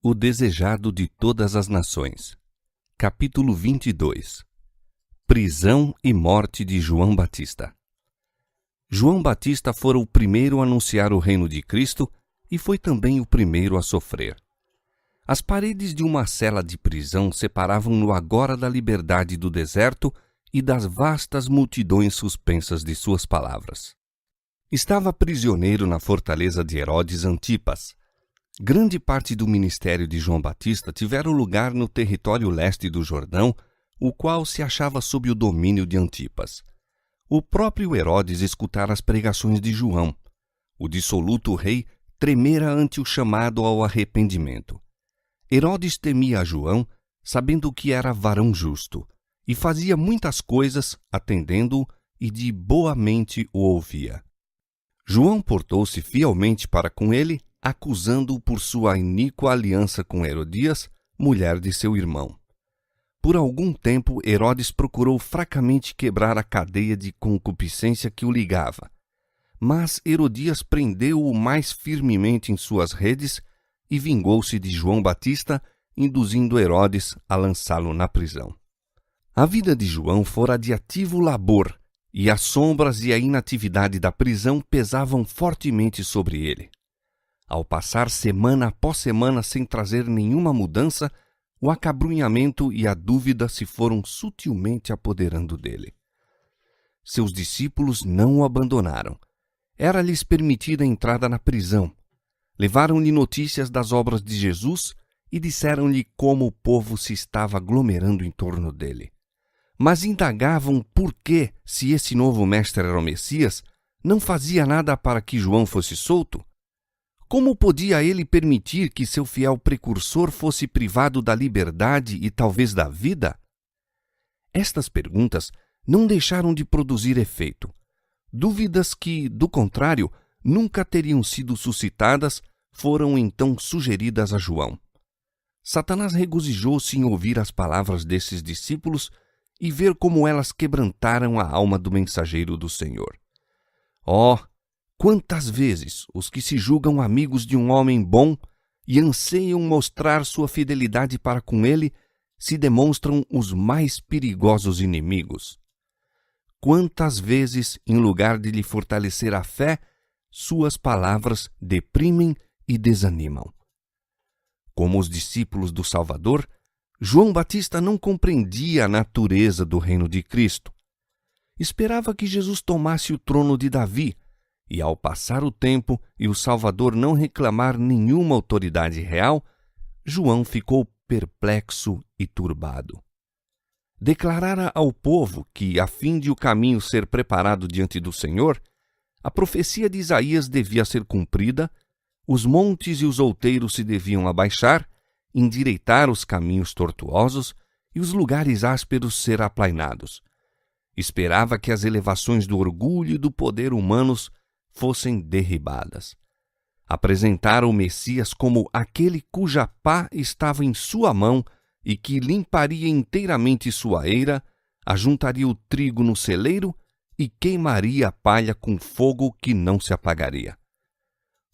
O desejado de todas as nações. Capítulo 22. Prisão e morte de João Batista. João Batista fora o primeiro a anunciar o reino de Cristo e foi também o primeiro a sofrer. As paredes de uma cela de prisão separavam-no agora da liberdade do deserto e das vastas multidões suspensas de suas palavras. Estava prisioneiro na fortaleza de Herodes Antipas. Grande parte do ministério de João Batista tivera lugar no território leste do Jordão, o qual se achava sob o domínio de Antipas. O próprio Herodes escutara as pregações de João. O dissoluto rei tremera ante o chamado ao arrependimento. Herodes temia a João, sabendo que era varão justo, e fazia muitas coisas, atendendo-o, e de boa mente o ouvia. João portou-se fielmente para com ele, acusando-o por sua iníqua aliança com Herodias, mulher de seu irmão. Por algum tempo, Herodes procurou fracamente quebrar a cadeia de concupiscência que o ligava. Mas Herodias prendeu-o mais firmemente em suas redes e vingou-se de João Batista, induzindo Herodes a lançá-lo na prisão. A vida de João fora de ativo labor, e as sombras e a inatividade da prisão pesavam fortemente sobre ele. Ao passar semana após semana sem trazer nenhuma mudança, o acabrunhamento e a dúvida se foram sutilmente apoderando dele. Seus discípulos não o abandonaram. Era-lhes permitida a entrada na prisão. Levaram-lhe notícias das obras de Jesus e disseram-lhe como o povo se estava aglomerando em torno dele. Mas indagavam por que, se esse novo mestre era o Messias, não fazia nada para que João fosse solto. Como podia ele permitir que seu fiel precursor fosse privado da liberdade e talvez da vida? Estas perguntas não deixaram de produzir efeito. Dúvidas que, do contrário, nunca teriam sido suscitadas, foram então sugeridas a João. Satanás regozijou-se em ouvir as palavras desses discípulos e ver como elas quebrantaram a alma do mensageiro do Senhor. Oh! Quantas vezes os que se julgam amigos de um homem bom e anseiam mostrar sua fidelidade para com ele se demonstram os mais perigosos inimigos? Quantas vezes, em lugar de lhe fortalecer a fé, suas palavras deprimem e desanimam? Como os discípulos do Salvador, João Batista não compreendia a natureza do reino de Cristo. Esperava que Jesus tomasse o trono de Davi, e ao passar o tempo e o Salvador não reclamar nenhuma autoridade real, João ficou perplexo e turbado. Declarara ao povo que, a fim de o caminho ser preparado diante do Senhor, a profecia de Isaías devia ser cumprida, os montes e os outeiros se deviam abaixar, endireitar os caminhos tortuosos e os lugares ásperos ser aplainados. Esperava que as elevações do orgulho e do poder humanos fossem derribadas. Apresentara o Messias como aquele cuja pá estava em sua mão e que limparia inteiramente sua eira, ajuntaria o trigo no celeiro e queimaria a palha com fogo que não se apagaria.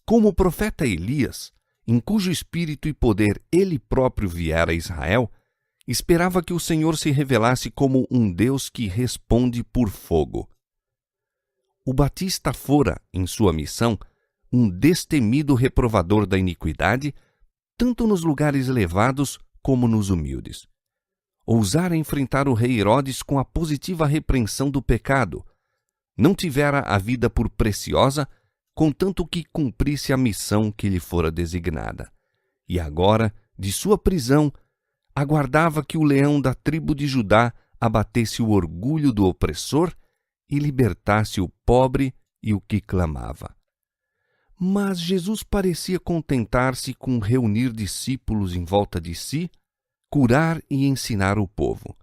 Como o profeta Elias, em cujo espírito e poder ele próprio viera a Israel, esperava que o Senhor se revelasse como um Deus que responde por fogo. O Batista fora, em sua missão, um destemido reprovador da iniquidade, tanto nos lugares elevados como nos humildes. Ousara enfrentar o rei Herodes com a positiva repreensão do pecado. Não tivera a vida por preciosa, contanto que cumprisse a missão que lhe fora designada. E agora, de sua prisão, aguardava que o leão da tribo de Judá abatesse o orgulho do opressor e libertasse o pobre e o que clamava. Mas Jesus parecia contentar-se com reunir discípulos em volta de si, curar e ensinar o povo.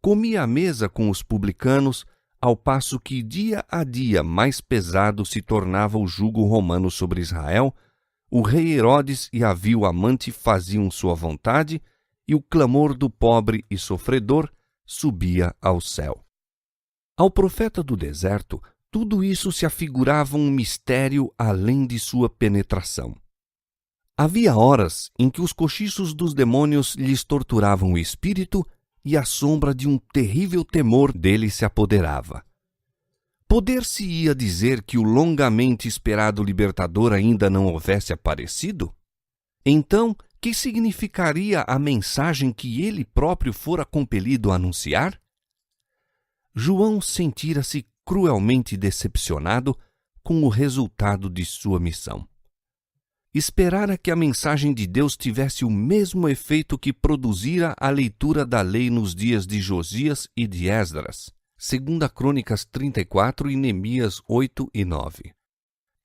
Comia à mesa com os publicanos, ao passo que dia a dia mais pesado se tornava o jugo romano sobre Israel, o rei Herodes e a vil amante faziam sua vontade, e o clamor do pobre e sofredor subia ao céu. Ao profeta do deserto, tudo isso se afigurava um mistério além de sua penetração. Havia horas em que os cochichos dos demônios lhes torturavam o espírito e a sombra de um terrível temor dele se apoderava. Poder-se-ia dizer que o longamente esperado libertador ainda não houvesse aparecido? Então, que significaria a mensagem que ele próprio fora compelido a anunciar? João sentira-se cruelmente decepcionado com o resultado de sua missão. Esperara que a mensagem de Deus tivesse o mesmo efeito que produzira a leitura da lei nos dias de Josias e de Esdras, 2 Crônicas 34 e Neemias 8 e 9.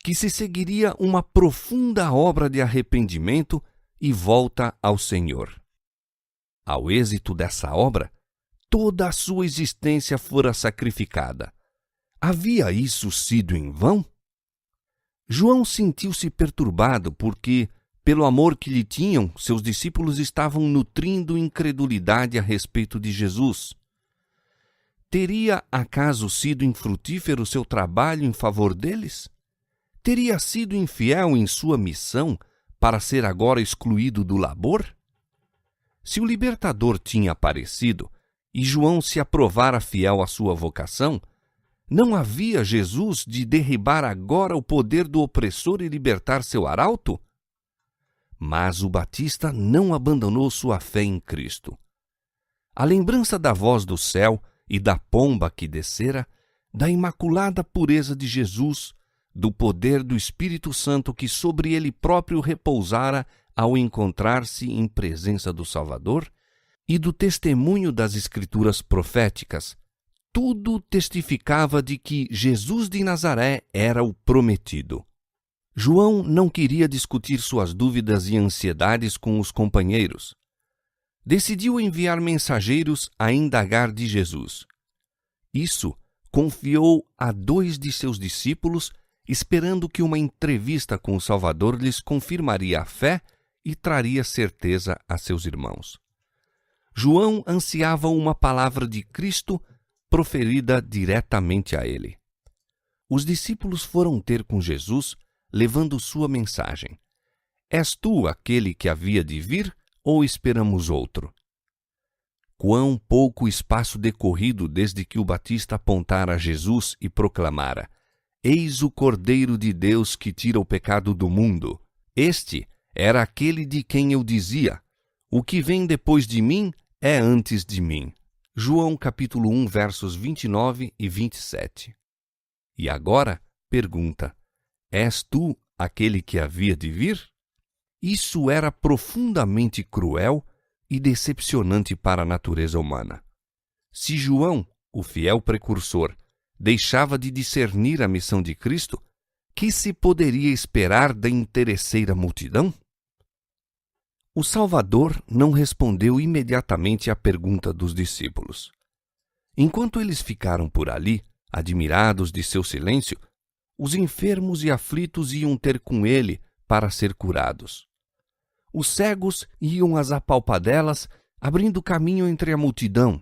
Que se seguiria uma profunda obra de arrependimento e volta ao Senhor. Ao êxito dessa obra, toda a sua existência fora sacrificada. Havia isso sido em vão? João sentiu-se perturbado porque, pelo amor que lhe tinham, seus discípulos estavam nutrindo incredulidade a respeito de Jesus. Teria acaso sido infrutífero seu trabalho em favor deles? Teria sido infiel em sua missão para ser agora excluído do labor? Se o libertador tinha aparecido e João se aprovara fiel à sua vocação, não havia Jesus de derribar agora o poder do opressor e libertar seu arauto? Mas o Batista não abandonou sua fé em Cristo. A lembrança da voz do céu e da pomba que descera, da imaculada pureza de Jesus, do poder do Espírito Santo que sobre ele próprio repousara ao encontrar-se em presença do Salvador, e do testemunho das Escrituras proféticas, tudo testificava de que Jesus de Nazaré era o prometido. João não queria discutir suas dúvidas e ansiedades com os companheiros. Decidiu enviar mensageiros a indagar de Jesus. Isso confiou a 2 de seus discípulos, esperando que uma entrevista com o Salvador lhes confirmaria a fé e traria certeza a seus irmãos. João ansiava uma palavra de Cristo proferida diretamente a ele. Os discípulos foram ter com Jesus, levando sua mensagem. És tu aquele que havia de vir, ou esperamos outro? Quão pouco espaço decorrido desde que o Batista apontara a Jesus e proclamara: Eis o Cordeiro de Deus que tira o pecado do mundo. Este era aquele de quem eu dizia: o que vem depois de mim é antes de mim. João capítulo 1, versos 29 e 27. E agora pergunta: és tu aquele que havia de vir? Isso era profundamente cruel e decepcionante para a natureza humana. Se João, o fiel precursor, deixava de discernir a missão de Cristo, que se poderia esperar da interesseira multidão? O Salvador não respondeu imediatamente à pergunta dos discípulos. Enquanto eles ficaram por ali, admirados de seu silêncio, os enfermos e aflitos iam ter com ele para ser curados. Os cegos iam às apalpadelas, abrindo caminho entre a multidão.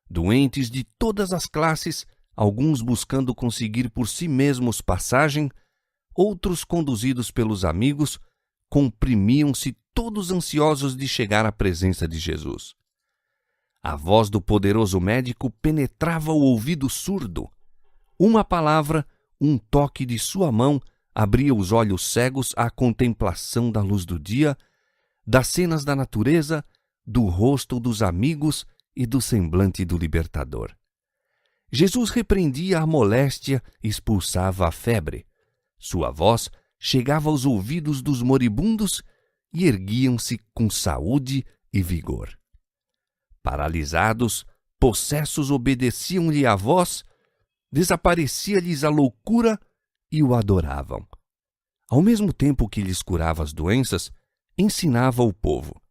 Doentes de todas as classes, alguns buscando conseguir por si mesmos passagem, outros conduzidos pelos amigos, comprimiam-se todos ansiosos de chegar à presença de Jesus. A voz do poderoso médico penetrava o ouvido surdo. Uma palavra, um toque de sua mão abria os olhos cegos à contemplação da luz do dia, das cenas da natureza, do rosto dos amigos e do semblante do libertador. Jesus repreendia a moléstia e expulsava a febre. Sua voz chegava aos ouvidos dos moribundos e erguiam-se com saúde e vigor. Paralisados, possessos obedeciam-lhe a voz, desaparecia-lhes a loucura e o adoravam. Ao mesmo tempo que lhes curava as doenças, ensinava o povo.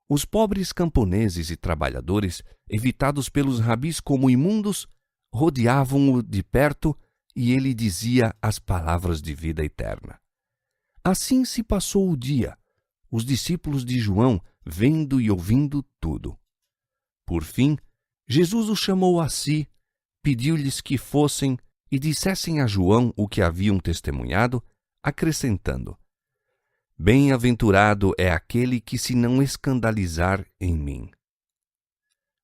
Os pobres camponeses e trabalhadores, evitados pelos rabis como imundos, rodeavam-o de perto e ele dizia as palavras de vida eterna. Assim se passou o dia, os discípulos de João vendo e ouvindo tudo. Por fim, Jesus os chamou a si, pediu-lhes que fossem e dissessem a João o que haviam testemunhado, acrescentando: Bem-aventurado é aquele que se não escandalizar em mim.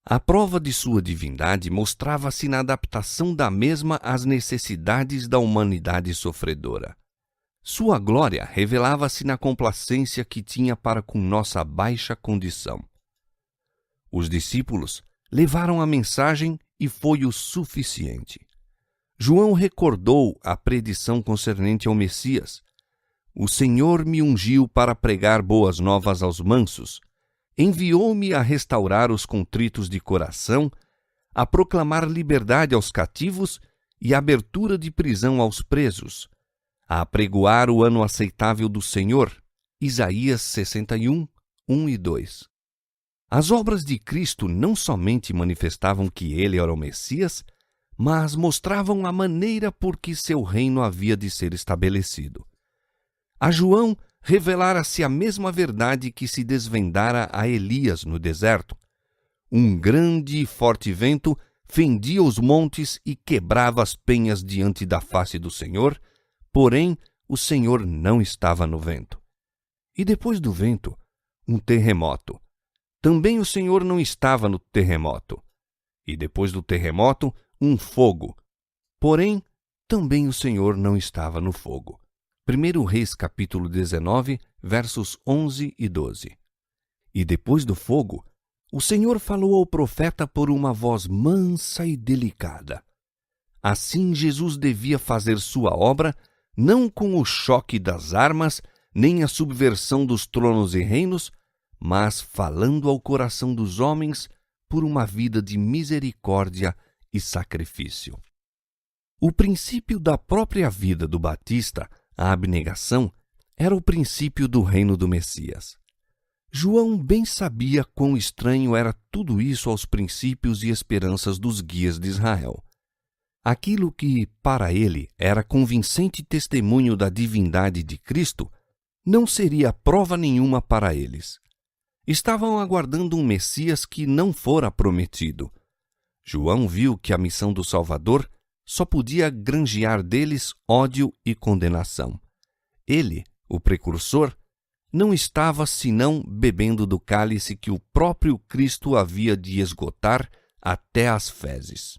A prova de sua divindade mostrava-se na adaptação da mesma às necessidades da humanidade sofredora. Sua glória revelava-se na complacência que tinha para com nossa baixa condição. Os discípulos levaram a mensagem e foi o suficiente. João recordou a predição concernente ao Messias. O Senhor me ungiu para pregar boas novas aos mansos, enviou-me a restaurar os contritos de coração, a proclamar liberdade aos cativos e abertura de prisão aos presos, a apregoar o ano aceitável do Senhor. Isaías 61, 1 e 2. As obras de Cristo não somente manifestavam que ele era o Messias, mas mostravam a maneira por que seu reino havia de ser estabelecido. A João revelara-se a mesma verdade que se desvendara a Elias no deserto. Um grande e forte vento fendia os montes e quebrava as penhas diante da face do Senhor, porém o Senhor não estava no vento. E depois do vento, um terremoto. Também o Senhor não estava no terremoto. E depois do terremoto, um fogo. Porém, também o Senhor não estava no fogo. 1 Reis capítulo 19, versos 11 e 12. E depois do fogo, o Senhor falou ao profeta por uma voz mansa e delicada. Assim Jesus devia fazer sua obra, não com o choque das armas, nem a subversão dos tronos e reinos, mas falando ao coração dos homens por uma vida de misericórdia e sacrifício. O princípio da própria vida do Batista, a abnegação, era o princípio do reino do Messias. João bem sabia quão estranho era tudo isso aos princípios e esperanças dos guias de Israel. Aquilo que, para ele, era convincente testemunho da divindade de Cristo, não seria prova nenhuma para eles. Estavam aguardando um Messias que não fora prometido. João viu que a missão do Salvador só podia granjear deles ódio e condenação. Ele, o precursor, não estava senão bebendo do cálice que o próprio Cristo havia de esgotar até as fezes.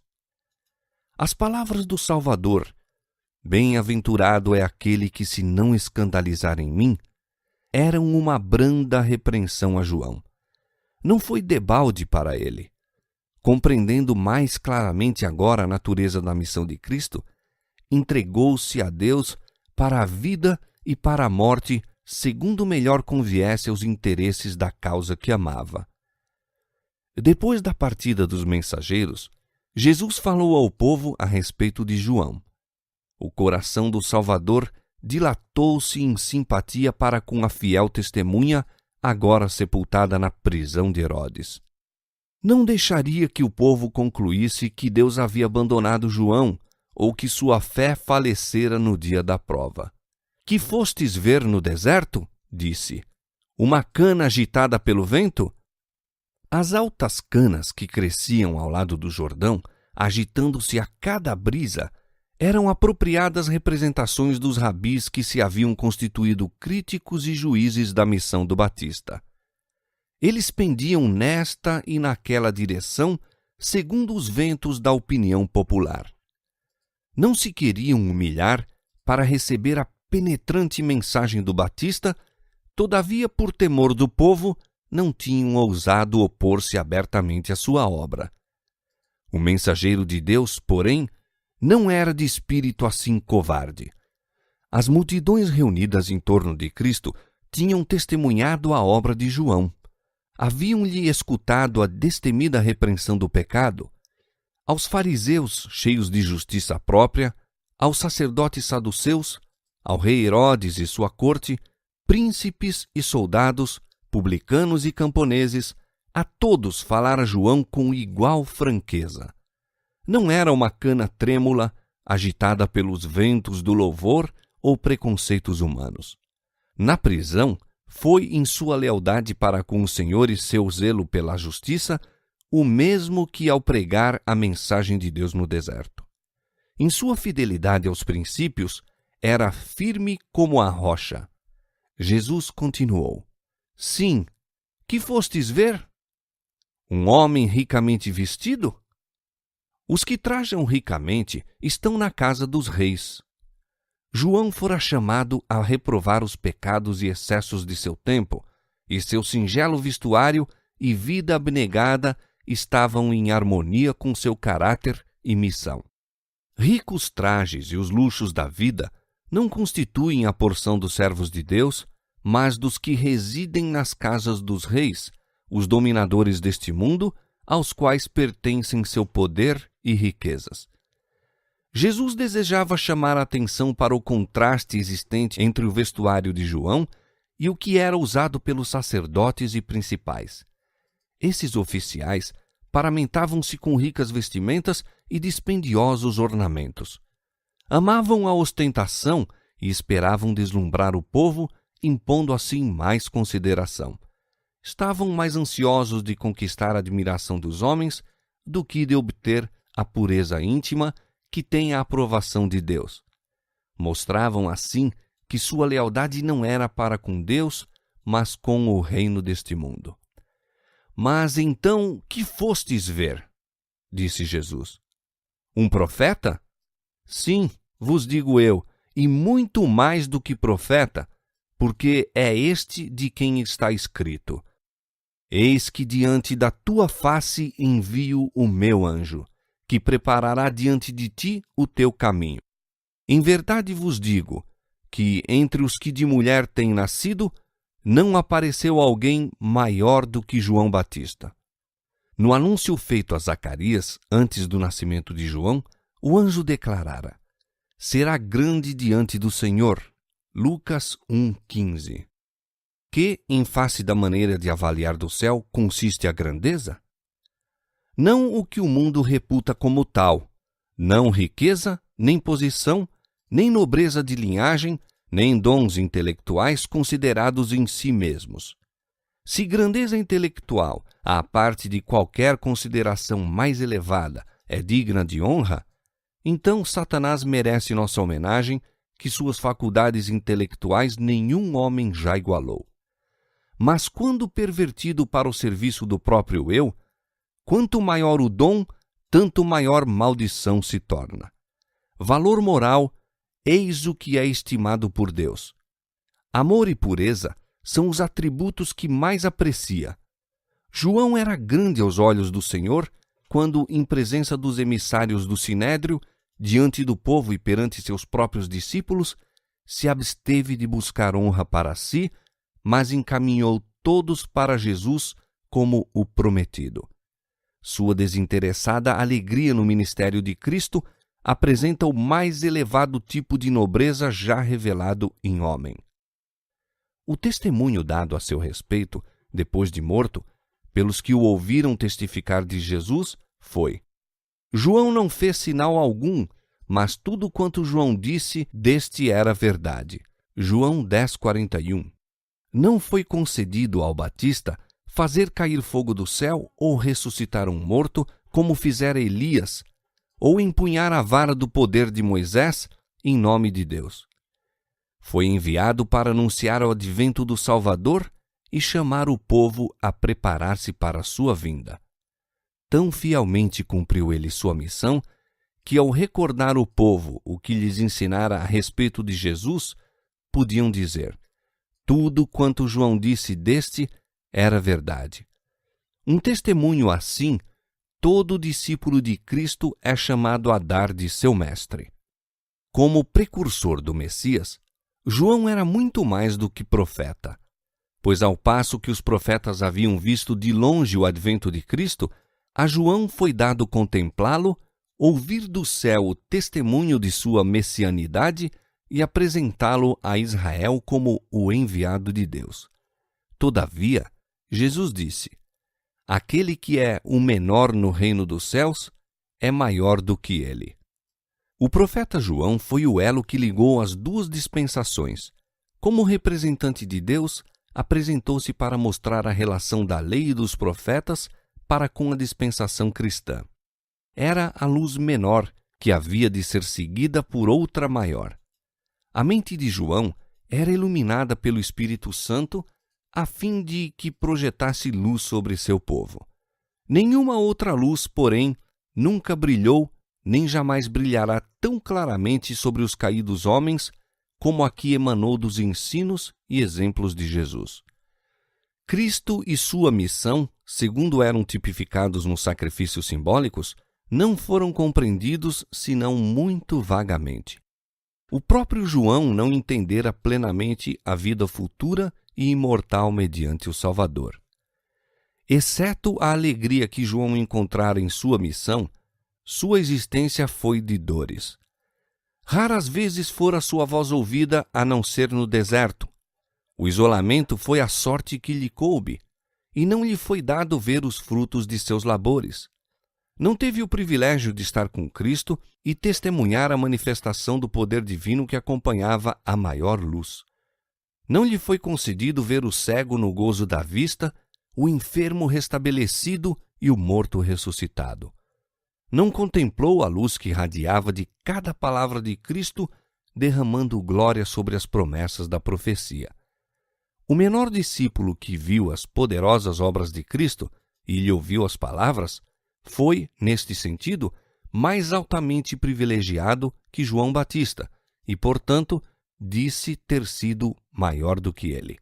As palavras do Salvador, "Bem-aventurado é aquele que se não escandalizar em mim", eram uma branda repreensão a João. Não foi debalde para ele. Compreendendo mais claramente agora a natureza da missão de Cristo, entregou-se a Deus para a vida e para a morte, segundo melhor conviesse aos interesses da causa que amava. Depois da partida dos mensageiros, Jesus falou ao povo a respeito de João. O coração do Salvador dilatou-se em simpatia para com a fiel testemunha, agora sepultada na prisão de Herodes. Não deixaria que o povo concluísse que Deus havia abandonado João ou que sua fé falecera no dia da prova. "Que fostes ver no deserto?", disse. "Uma cana agitada pelo vento?" As altas canas que cresciam ao lado do Jordão, agitando-se a cada brisa, eram apropriadas representações dos rabis que se haviam constituído críticos e juízes da missão do Batista. Eles pendiam nesta e naquela direção, segundo os ventos da opinião popular. Não se queriam humilhar para receber a penetrante mensagem do Batista, todavia, por temor do povo, não tinham ousado opor-se abertamente à sua obra. O mensageiro de Deus, porém, não era de espírito assim covarde. As multidões reunidas em torno de Cristo tinham testemunhado a obra de João. Haviam-lhe escutado a destemida repreensão do pecado. Aos fariseus, cheios de justiça própria, aos sacerdotes saduceus, ao rei Herodes e sua corte, príncipes e soldados, publicanos e camponeses, a todos falara João com igual franqueza. Não era uma cana trêmula, agitada pelos ventos do louvor ou preconceitos humanos. Na prisão, foi em sua lealdade para com o Senhor e seu zelo pela justiça o mesmo que ao pregar a mensagem de Deus no deserto. Em sua fidelidade aos princípios, era firme como a rocha. Jesus continuou: Sim, que fostes ver? Um homem ricamente vestido? Os que trajam ricamente estão na casa dos reis. João fora chamado a reprovar os pecados e excessos de seu tempo, e seu singelo vestuário e vida abnegada estavam em harmonia com seu caráter e missão. Ricos trajes e os luxos da vida não constituem a porção dos servos de Deus, mas dos que residem nas casas dos reis, os dominadores deste mundo, aos quais pertencem seu poder e riquezas. Jesus desejava chamar a atenção para o contraste existente entre o vestuário de João e o que era usado pelos sacerdotes e principais. Esses oficiais paramentavam-se com ricas vestimentas e dispendiosos ornamentos. Amavam a ostentação e esperavam deslumbrar o povo, impondo assim mais consideração. Estavam mais ansiosos de conquistar a admiração dos homens do que de obter a pureza íntima que tem a aprovação de Deus. Mostravam assim que sua lealdade não era para com Deus, mas com o reino deste mundo. Mas então, que fostes ver? Disse Jesus. Um profeta? Sim, vos digo eu, e muito mais do que profeta, porque é este de quem está escrito: Eis que diante da tua face envio o meu anjo, que preparará diante de ti o teu caminho. Em verdade vos digo que entre os que de mulher têm nascido, não apareceu alguém maior do que João Batista. No anúncio feito a Zacarias, antes do nascimento de João, o anjo declarara: será grande diante do Senhor. Lucas 1,15. Que, em face da maneira de avaliar do céu, consiste a grandeza? Não o que o mundo reputa como tal, não riqueza, nem posição, nem nobreza de linhagem, nem dons intelectuais considerados em si mesmos. Se grandeza intelectual, à parte de qualquer consideração mais elevada, é digna de honra, então Satanás merece nossa homenagem, que suas faculdades intelectuais nenhum homem já igualou. Mas quando pervertido para o serviço do próprio eu, quanto maior o dom, tanto maior maldição se torna. Valor moral, eis o que é estimado por Deus. Amor e pureza são os atributos que mais aprecia. João era grande aos olhos do Senhor quando, em presença dos emissários do Sinédrio, diante do povo e perante seus próprios discípulos, se absteve de buscar honra para si, mas encaminhou todos para Jesus como o prometido. Sua desinteressada alegria no ministério de Cristo apresenta o mais elevado tipo de nobreza já revelado em homem. O testemunho dado a seu respeito, depois de morto, pelos que o ouviram testificar de Jesus, foi: João não fez sinal algum, mas tudo quanto João disse deste era verdade. João 10,41. Não foi concedido ao Batista fazer cair fogo do céu ou ressuscitar um morto, como fizera Elias, ou empunhar a vara do poder de Moisés em nome de Deus. Foi enviado para anunciar o advento do Salvador e chamar o povo a preparar-se para a sua vinda. Tão fielmente cumpriu ele sua missão, que ao recordar o povo o que lhes ensinara a respeito de Jesus, podiam dizer: tudo quanto João disse deste era verdade. Um testemunho assim, todo discípulo de Cristo é chamado a dar de seu mestre. Como precursor do Messias, João era muito mais do que profeta, pois ao passo que os profetas haviam visto de longe o advento de Cristo, a João foi dado contemplá-lo, ouvir do céu o testemunho de sua messianidade e apresentá-lo a Israel como o enviado de Deus. Todavia, Jesus disse: aquele que é o menor no reino dos céus é maior do que ele. O profeta João foi o elo que ligou as duas dispensações. Como representante de Deus, apresentou-se para mostrar a relação da lei e dos profetas para com a dispensação cristã. Era a luz menor que havia de ser seguida por outra maior. A mente de João era iluminada pelo Espírito Santo a fim de que projetasse luz sobre seu povo. Nenhuma outra luz, porém, nunca brilhou, nem jamais brilhará tão claramente sobre os caídos homens como a que emanou dos ensinos e exemplos de Jesus. Cristo e sua missão, segundo eram tipificados nos sacrifícios simbólicos, não foram compreendidos senão muito vagamente. O próprio João não entendera plenamente a vida futura e imortal mediante o Salvador. Exceto a alegria que João encontrara em sua missão, sua existência foi de dores. Raras vezes fora sua voz ouvida a não ser no deserto. O isolamento foi a sorte que lhe coube, e não lhe foi dado ver os frutos de seus labores. Não teve o privilégio de estar com Cristo e testemunhar a manifestação do poder divino que acompanhava a maior luz. Não lhe foi concedido ver o cego no gozo da vista, o enfermo restabelecido e o morto ressuscitado. Não contemplou a luz que irradiava de cada palavra de Cristo, derramando glória sobre as promessas da profecia. O menor discípulo que viu as poderosas obras de Cristo e lhe ouviu as palavras foi, neste sentido, mais altamente privilegiado que João Batista e, portanto, disse ter sido maior do que ele.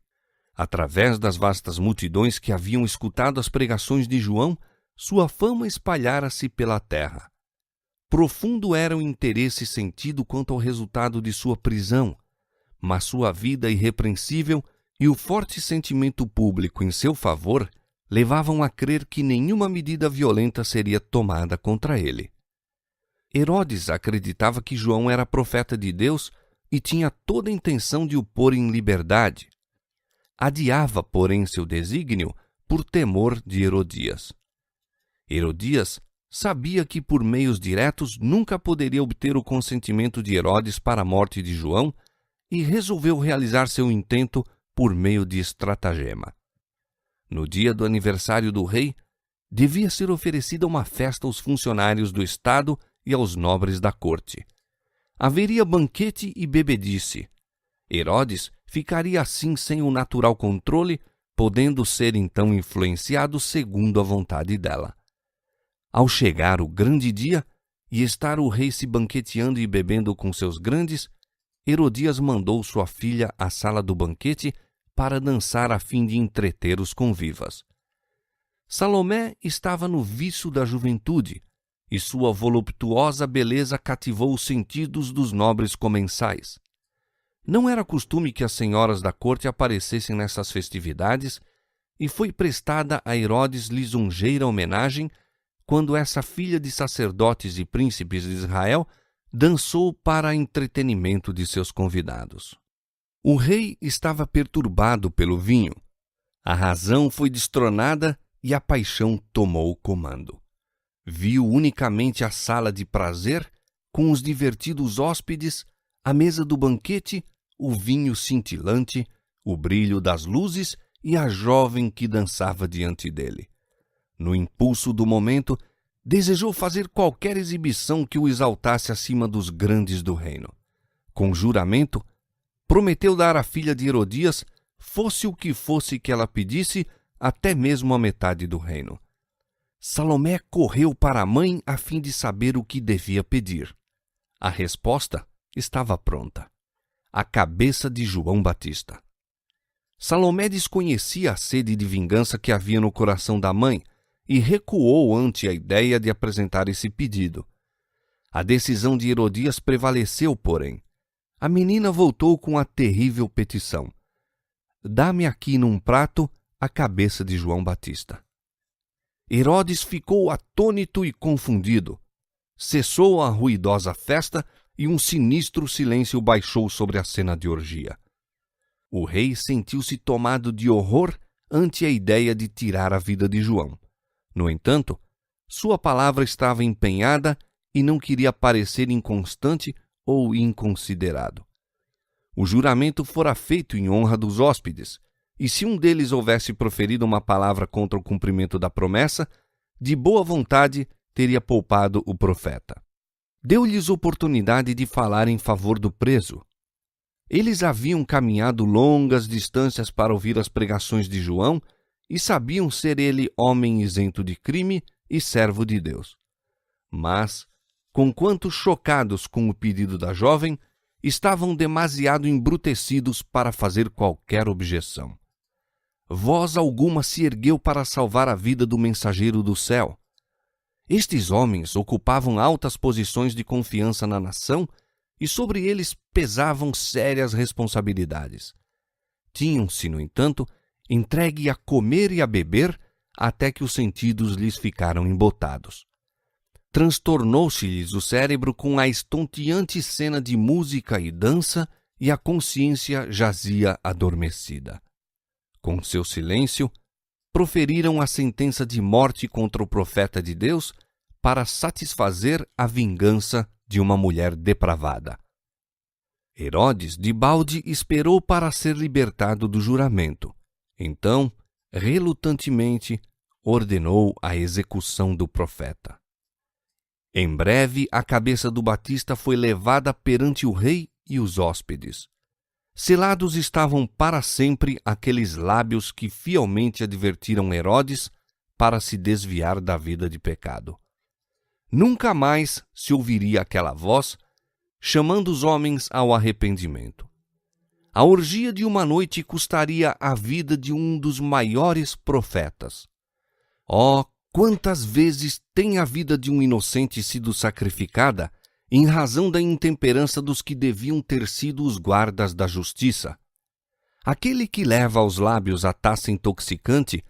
Através das vastas multidões que haviam escutado as pregações de João, sua fama espalhara-se pela terra. Profundo era o interesse sentido quanto ao resultado de sua prisão, mas sua vida irrepreensível e o forte sentimento público em seu favor levavam a crer que nenhuma medida violenta seria tomada contra ele. Herodes acreditava que João era profeta de Deus e tinha toda a intenção de o pôr em liberdade. Adiava, porém, seu desígnio por temor de Herodias. Herodias sabia que por meios diretos nunca poderia obter o consentimento de Herodes para a morte de João e resolveu realizar seu intento por meio de estratagema. No dia do aniversário do rei, devia ser oferecida uma festa aos funcionários do Estado e aos nobres da corte. Haveria banquete e bebedice. Herodes ficaria assim sem o natural controle, podendo ser então influenciado segundo a vontade dela. Ao chegar o grande dia e estar o rei se banqueteando e bebendo com seus grandes, Herodias mandou sua filha à sala do banquete para dançar a fim de entreter os convivas. Salomé estava no viço da juventude, e sua voluptuosa beleza cativou os sentidos dos nobres comensais. Não era costume que as senhoras da corte aparecessem nessas festividades, e foi prestada a Herodes lisonjeira homenagem quando essa filha de sacerdotes e príncipes de Israel dançou para entretenimento de seus convidados. O rei estava perturbado pelo vinho. A razão foi destronada e a paixão tomou o comando. Viu unicamente a sala de prazer, com os divertidos hóspedes, a mesa do banquete, o vinho cintilante, o brilho das luzes e a jovem que dançava diante dele. No impulso do momento, desejou fazer qualquer exibição que o exaltasse acima dos grandes do reino. Com juramento, prometeu dar à filha de Herodias, fosse o que fosse que ela pedisse, até mesmo a metade do reino. Salomé correu para a mãe a fim de saber o que devia pedir. A resposta estava pronta: a cabeça de João Batista. Salomé desconhecia a sede de vingança que havia no coração da mãe e recuou ante a ideia de apresentar esse pedido. A decisão de Herodias prevaleceu, porém. A menina voltou com a terrível petição: dá-me aqui num prato a cabeça de João Batista. Herodes ficou atônito e confundido. Cessou a ruidosa festa e um sinistro silêncio baixou sobre a cena de orgia. O rei sentiu-se tomado de horror ante a ideia de tirar a vida de João. No entanto, sua palavra estava empenhada e não queria parecer inconstante ou inconsiderado. O juramento fora feito em honra dos hóspedes, e se um deles houvesse proferido uma palavra contra o cumprimento da promessa, de boa vontade teria poupado o profeta. Deu-lhes oportunidade de falar em favor do preso. Eles haviam caminhado longas distâncias para ouvir as pregações de João e sabiam ser ele homem isento de crime e servo de Deus. Mas, conquanto chocados com o pedido da jovem, estavam demasiado embrutecidos para fazer qualquer objeção. Voz alguma se ergueu para salvar a vida do mensageiro do céu. Estes homens ocupavam altas posições de confiança na nação e sobre eles pesavam sérias responsabilidades. Tinham-se, no entanto, entregue a comer e a beber até que os sentidos lhes ficaram embotados. Transtornou-se-lhes o cérebro com a estonteante cena de música e dança e a consciência jazia adormecida. Com seu silêncio, proferiram a sentença de morte contra o profeta de Deus para satisfazer a vingança de uma mulher depravada. Herodes, debalde, esperou para ser libertado do juramento. Então, relutantemente, ordenou a execução do profeta. Em breve, a cabeça do Batista foi levada perante o rei e os hóspedes. Selados estavam para sempre aqueles lábios que fielmente advertiram Herodes para se desviar da vida de pecado. Nunca mais se ouviria aquela voz chamando os homens ao arrependimento. A orgia de uma noite custaria a vida de um dos maiores profetas. Oh, quantas vezes tem a vida de um inocente sido sacrificada em razão da intemperança dos que deviam ter sido os guardas da justiça. Aquele que leva aos lábios a taça intoxicante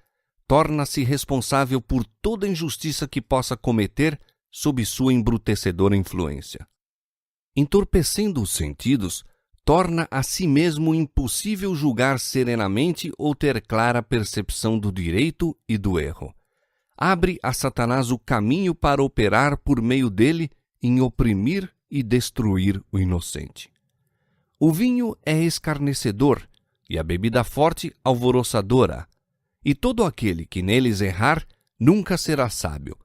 torna-se responsável por toda injustiça que possa cometer sob sua embrutecedora influência. Entorpecendo os sentidos, torna a si mesmo impossível julgar serenamente ou ter clara percepção do direito e do erro. Abre a Satanás o caminho para operar por meio dele em oprimir e destruir o inocente. O vinho é escarnecedor e a bebida forte alvoroçadora, e todo aquele que neles errar nunca será sábio.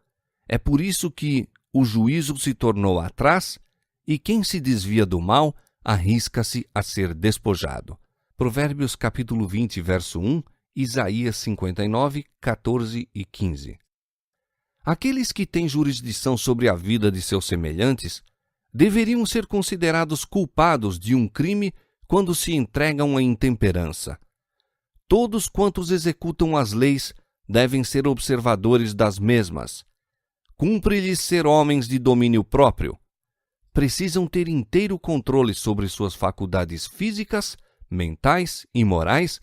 É por isso que o juízo se tornou atrás e quem se desvia do mal arrisca-se a ser despojado. Provérbios capítulo 20, verso 1, Isaías 59, 14 e 15. Aqueles que têm jurisdição sobre a vida de seus semelhantes deveriam ser considerados culpados de um crime quando se entregam à intemperança. Todos quantos executam as leis devem ser observadores das mesmas. Cumpre-lhes ser homens de domínio próprio. Precisam ter inteiro controle sobre suas faculdades físicas, mentais e morais,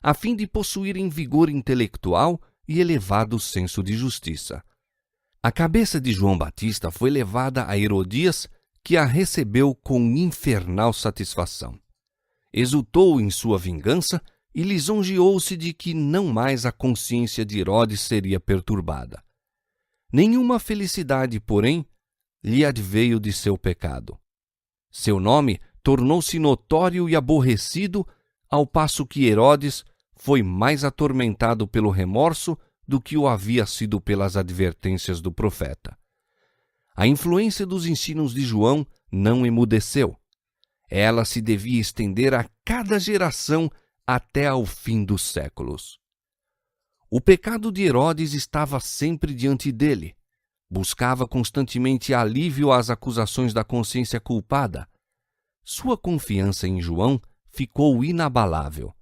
a fim de possuírem vigor intelectual e elevado senso de justiça. A cabeça de João Batista foi levada a Herodias, que a recebeu com infernal satisfação. Exultou em sua vingança e lisonjeou-se de que não mais a consciência de Herodes seria perturbada. Nenhuma felicidade, porém, lhe adveio de seu pecado. Seu nome tornou-se notório e aborrecido, ao passo que Herodes foi mais atormentado pelo remorso do que o havia sido pelas advertências do profeta. A influência dos ensinos de João não emudeceu. Ela se devia estender a cada geração até ao fim dos séculos. O pecado de Herodes estava sempre diante dele. Buscava constantemente alívio às acusações da consciência culpada. Sua confiança em João ficou inabalável.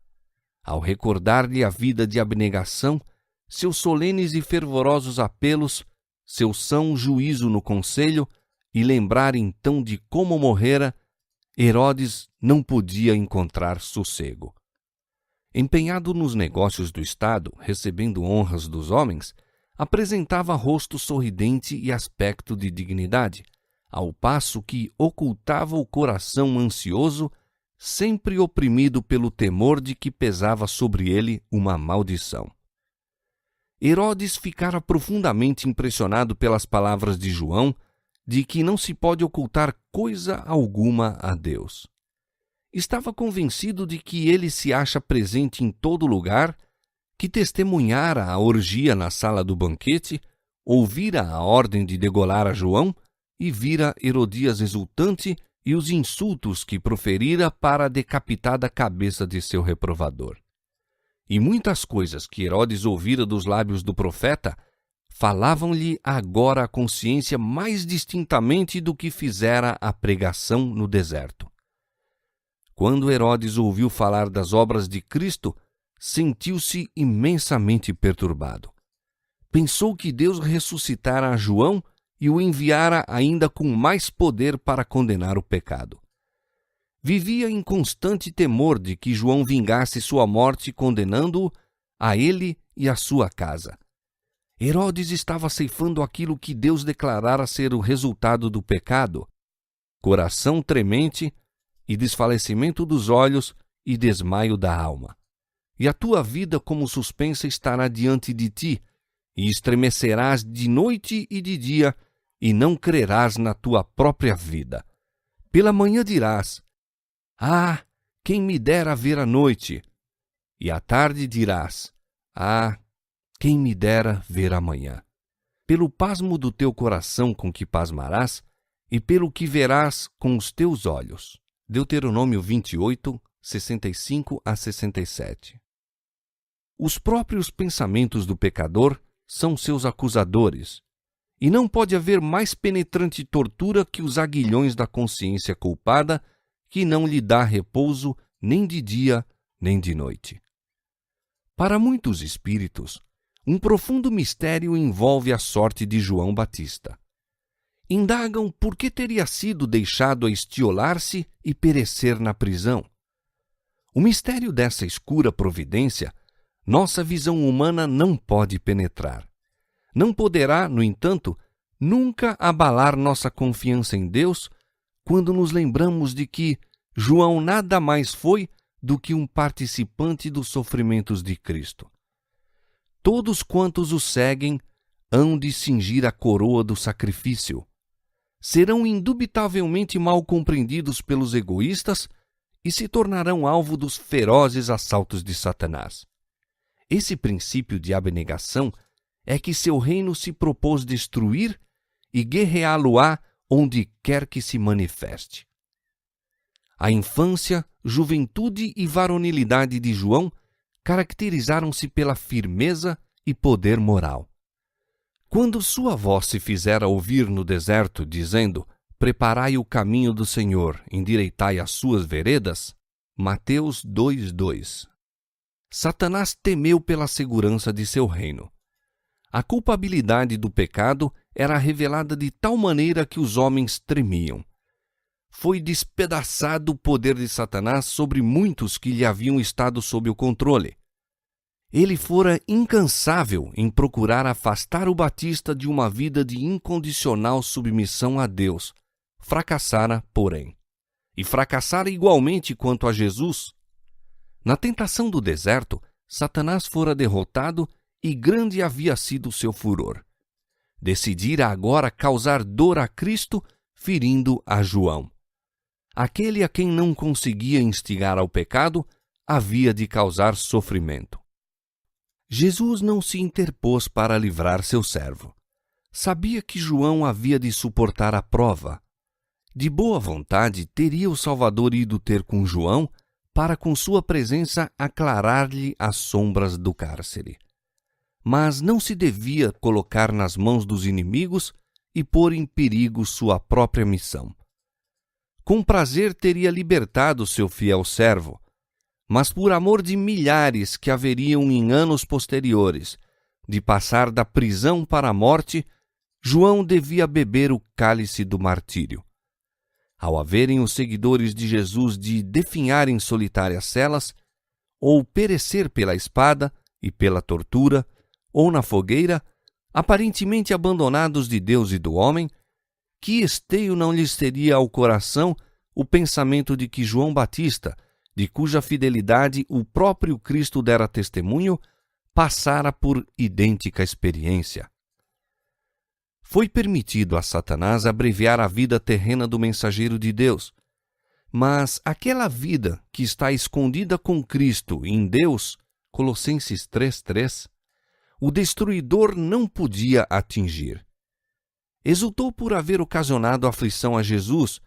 Ao recordar-lhe a vida de abnegação, seus solenes e fervorosos apelos, seu são juízo no conselho, e lembrar então de como morrera, Herodes não podia encontrar sossego. Empenhado nos negócios do Estado, recebendo honras dos homens, apresentava rosto sorridente e aspecto de dignidade, ao passo que ocultava o coração ansioso, sempre oprimido pelo temor de que pesava sobre ele uma maldição. Herodes ficara profundamente impressionado pelas palavras de João, de que não se pode ocultar coisa alguma a Deus. Estava convencido de que ele se acha presente em todo lugar, que testemunhara a orgia na sala do banquete, ouvira a ordem de degolar a João e vira Herodias exultante e os insultos que proferira para a decapitada cabeça de seu reprovador. E muitas coisas que Herodes ouvira dos lábios do profeta falavam-lhe agora a consciência mais distintamente do que fizera a pregação no deserto. Quando Herodes ouviu falar das obras de Cristo, sentiu-se imensamente perturbado. Pensou que Deus ressuscitara a João e o enviara ainda com mais poder para condenar o pecado. Vivia em constante temor de que João vingasse sua morte, condenando-o a ele e a sua casa. Herodes estava ceifando aquilo que Deus declarara ser o resultado do pecado: coração tremente e desfalecimento dos olhos e desmaio da alma. E a tua vida como suspensa estará diante de ti, e estremecerás de noite e de dia, e não crerás na tua própria vida. Pela manhã dirás: ah, quem me dera ver a noite! E à tarde dirás: ah, quem me dera ver amanhã! Pelo pasmo do teu coração com que pasmarás, e pelo que verás com os teus olhos. Deuteronômio 28, 65 a 67. Os próprios pensamentos do pecador são seus acusadores, e não pode haver mais penetrante tortura que os aguilhões da consciência culpada, que não lhe dá repouso nem de dia nem de noite. Para muitos espíritos, um profundo mistério envolve a sorte de João Batista. Indagam por que teria sido deixado a estiolar-se e perecer na prisão. O mistério dessa escura providência, nossa visão humana não pode penetrar. Não poderá, no entanto, nunca abalar nossa confiança em Deus quando nos lembramos de que João nada mais foi do que um participante dos sofrimentos de Cristo. Todos quantos o seguem hão de cingir a coroa do sacrifício. Serão indubitavelmente mal compreendidos pelos egoístas e se tornarão alvo dos ferozes assaltos de Satanás. Esse princípio de abnegação é que seu reino se propôs destruir e guerreá-lo-á onde quer que se manifeste. A infância, juventude e varonilidade de João caracterizaram-se pela firmeza e poder moral. Quando sua voz se fizera ouvir no deserto, dizendo: preparai o caminho do Senhor, endireitai as suas veredas, Mateus 2:2. Satanás temeu pela segurança de seu reino. A culpabilidade do pecado era revelada de tal maneira que os homens tremiam. Foi despedaçado o poder de Satanás sobre muitos que lhe haviam estado sob o controle. Ele fora incansável em procurar afastar o Batista de uma vida de incondicional submissão a Deus. Fracassara, porém. E fracassara igualmente quanto a Jesus. Na tentação do deserto, Satanás fora derrotado e grande havia sido seu furor. Decidira agora causar dor a Cristo, ferindo a João. Aquele a quem não conseguia instigar ao pecado, havia de causar sofrimento. Jesus não se interpôs para livrar seu servo. Sabia que João havia de suportar a prova. De boa vontade, teria o Salvador ido ter com João para com sua presença aclarar-lhe as sombras do cárcere. Mas não se devia colocar nas mãos dos inimigos e pôr em perigo sua própria missão. Com prazer teria libertado seu fiel servo, mas por amor de milhares que haveriam em anos posteriores de passar da prisão para a morte, João devia beber o cálice do martírio. Ao haverem os seguidores de Jesus de definhar em solitárias celas, ou perecer pela espada e pela tortura, ou na fogueira, aparentemente abandonados de Deus e do homem, que esteio não lhes teria ao coração o pensamento de que João Batista, de cuja fidelidade o próprio Cristo dera testemunho, passara por idêntica experiência. Foi permitido a Satanás abreviar a vida terrena do mensageiro de Deus, mas aquela vida que está escondida com Cristo em Deus, Colossenses 3:3, o destruidor não podia atingir. Exultou por haver ocasionado aflição a Jesus,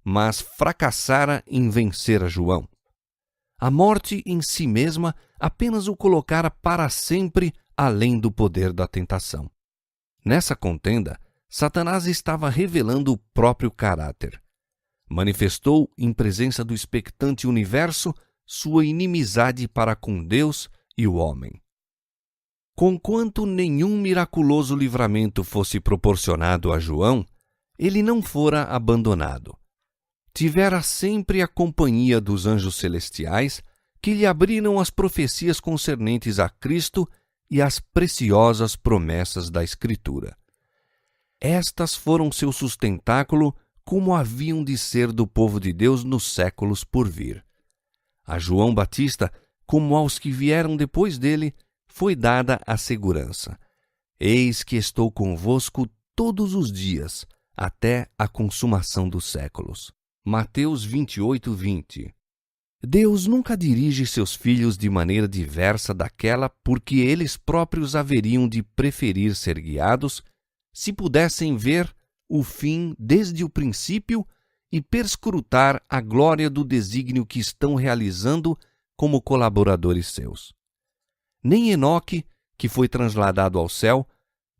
mas fracassara em vencer a João. A morte em si mesma apenas o colocara para sempre além do poder da tentação. Nessa contenda, Satanás estava revelando o próprio caráter. Manifestou, em presença do expectante universo, sua inimizade para com Deus e o homem. Conquanto nenhum miraculoso livramento fosse proporcionado a João, ele não fora abandonado. Tivera sempre a companhia dos anjos celestiais que lhe abriram as profecias concernentes a Cristo e as preciosas promessas da Escritura. Estas foram seu sustentáculo, como haviam de ser do povo de Deus nos séculos por vir. A João Batista, como aos que vieram depois dele, foi dada a segurança. Eis que estou convosco todos os dias, até a consumação dos séculos. Mateus 28, 20. Deus nunca dirige seus filhos de maneira diversa daquela porque eles próprios haveriam de preferir ser guiados, se pudessem ver o fim desde o princípio e perscrutar a glória do desígnio que estão realizando como colaboradores seus. Nem Enoque, que foi transladado ao céu,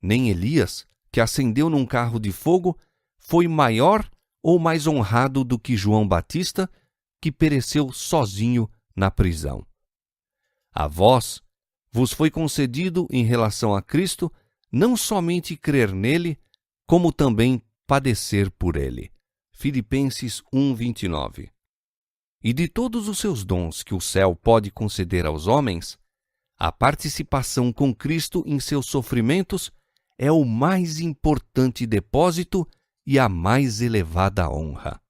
nem Elias, que ascendeu num carro de fogo, foi maior ou mais honrado do que João Batista, que pereceu sozinho na prisão. A vós vos foi concedido, em relação a Cristo, não somente crer nele, como também padecer por ele. Filipenses 1:29. E de todos os seus dons que o céu pode conceder aos homens, a participação com Cristo em seus sofrimentos é o mais importante depósito e a mais elevada honra.